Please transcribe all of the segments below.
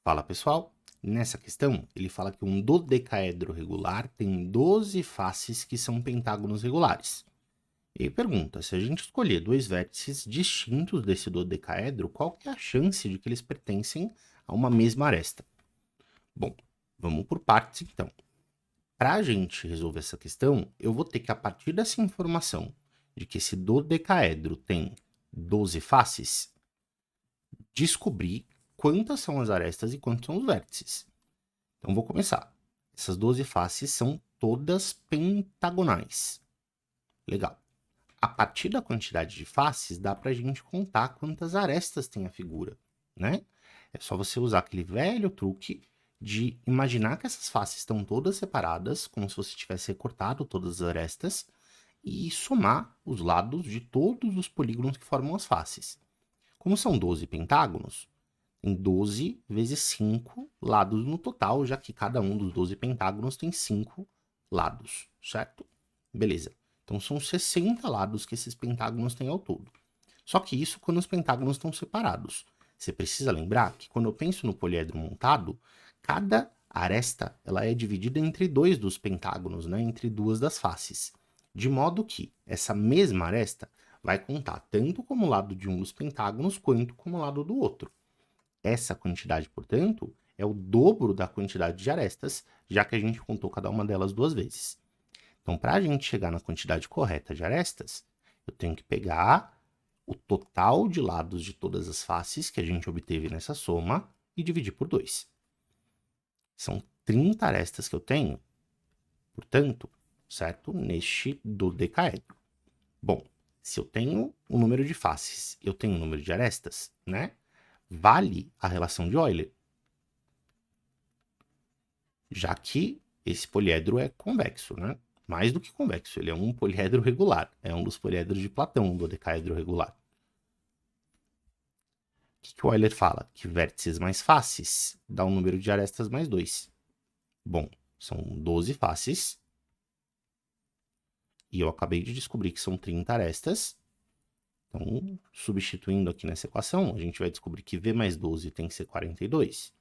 Fala pessoal, nessa questão ele fala que um dodecaedro regular tem 12 faces que são pentágonos regulares. E pergunta, se a gente escolher dois vértices distintos desse dodecaedro, qual que é a chance de que eles pertencem a uma mesma aresta? Bom, vamos por partes então. Para a gente resolver essa questão, eu vou ter que, a partir dessa informação de que esse dodecaedro tem 12 faces, descobrir quantas são as arestas e quantos são os vértices. Então vou começar. Essas 12 faces são todas pentagonais. Legal. A partir da quantidade de faces, dá para a gente contar quantas arestas tem a figura, né? É só você usar aquele velho truque de imaginar que essas faces estão todas separadas, como se você tivesse recortado todas as arestas, e somar os lados de todos os polígonos que formam as faces. Como são 12 pentágonos, tem 12 vezes 5 lados no total, já que cada um dos 12 pentágonos tem 5 lados, certo? Beleza. Então são 60 lados que esses pentágonos têm ao todo. Só que isso quando os pentágonos estão separados. Você precisa lembrar que quando eu penso no poliedro montado, cada aresta ela é dividida entre dois dos pentágonos, né? Entre duas das faces. De modo que essa mesma aresta vai contar tanto como lado de um dos pentágonos quanto como lado do outro. Essa quantidade, portanto, é o dobro da quantidade de arestas, já que a gente contou cada uma delas duas vezes. Então, para a gente chegar na quantidade correta de arestas, eu tenho que pegar o total de lados de todas as faces que a gente obteve nessa soma e dividir por 2. São 30 arestas que eu tenho, portanto, certo? Neste dodecaedro. Bom, se eu tenho o número de faces, eu tenho o número de arestas, né? Vale a relação de Euler, já que esse poliedro é convexo, né? Mais do que convexo, ele é um poliedro regular, é um dos poliedros de Platão, do dodecaedro regular. O que o Euler fala? Que vértices mais faces dá um número de arestas mais 2. Bom, são 12 faces, e eu acabei de descobrir que são 30 arestas. Então, substituindo aqui nessa equação, a gente vai descobrir que V mais 12 tem que ser 42.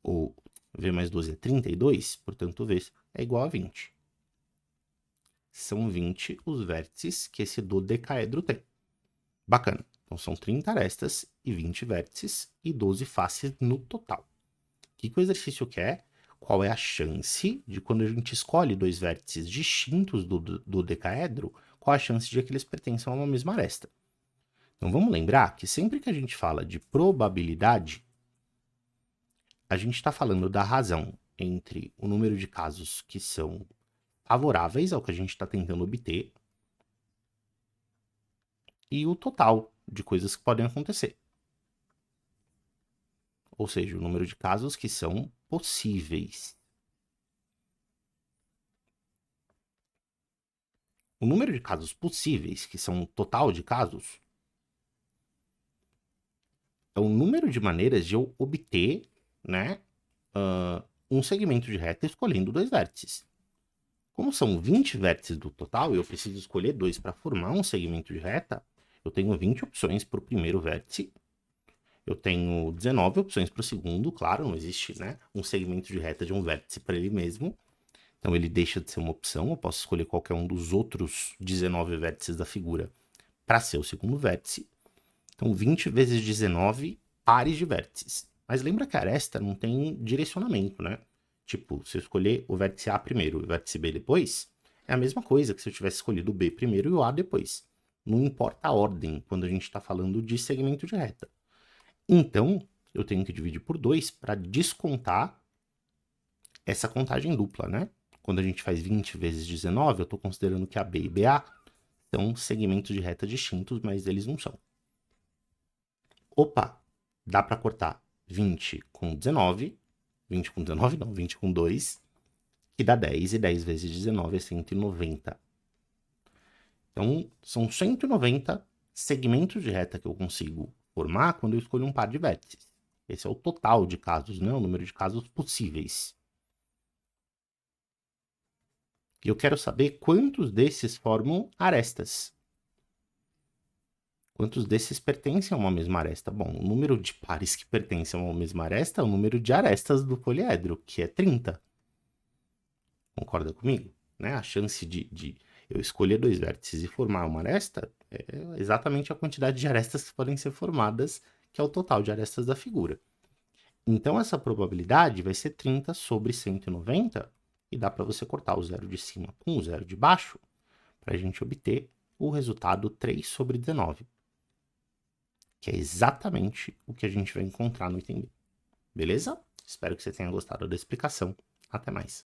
Ou V mais 12 é 32, portanto V é igual a 20. São 20 os vértices que esse dodecaedro tem. Bacana. Então são 30 arestas e 20 vértices e 12 faces no total. O que o exercício quer? Qual é a chance de, quando a gente escolhe dois vértices distintos do dodecaedro, qual a chance de que eles pertençam a uma mesma aresta? Então vamos lembrar que sempre que a gente fala de probabilidade, a gente está falando da razão entre o número de casos que são favoráveis ao que a gente está tentando obter e o total de coisas que podem acontecer. Ou seja, o número de casos que são possíveis. O número de casos possíveis, que são o total de casos, é o número de maneiras de eu obter, né, um segmento de reta escolhendo dois vértices. Como são 20 vértices do total e eu preciso escolher dois para formar um segmento de reta, eu tenho 20 opções para o primeiro vértice, eu tenho 19 opções para o segundo, claro, não existe, né, um segmento de reta de um vértice para ele mesmo. Então ele deixa de ser uma opção, eu posso escolher qualquer um dos outros 19 vértices da figura para ser o segundo vértice. Então 20 vezes 19 pares de vértices. Mas lembra que a aresta não tem direcionamento, né? Tipo, se eu escolher o vértice A primeiro e o vértice B depois, é a mesma coisa que se eu tivesse escolhido o B primeiro e o A depois. Não importa a ordem quando a gente está falando de segmento de reta. Então, eu tenho que dividir por 2 para descontar essa contagem dupla, né? Quando a gente faz 20 vezes 19, eu estou considerando que a B e BA são segmentos de reta distintos, mas eles não são. Opa, dá para cortar 20 com 19, 20 com 19 não, 20 com 2, que dá 10, e 10 vezes 19 é 190. Então, são 190 segmentos de reta que eu consigo formar quando eu escolho um par de vértices. Esse é o total de casos, né? O número de casos possíveis. E eu quero saber quantos desses formam arestas. Quantos desses pertencem a uma mesma aresta? Bom, o número de pares que pertencem a uma mesma aresta é o número de arestas do poliedro, que é 30. Concorda comigo? Né? A chance de eu escolher dois vértices e formar uma aresta é exatamente a quantidade de arestas que podem ser formadas, que é o total de arestas da figura. Então, essa probabilidade vai ser 30 sobre 190, e dá para você cortar o zero de cima com o zero de baixo, para a gente obter o resultado 3 sobre 19, que é exatamente o que a gente vai encontrar no item B. Beleza? Espero que você tenha gostado da explicação. Até mais.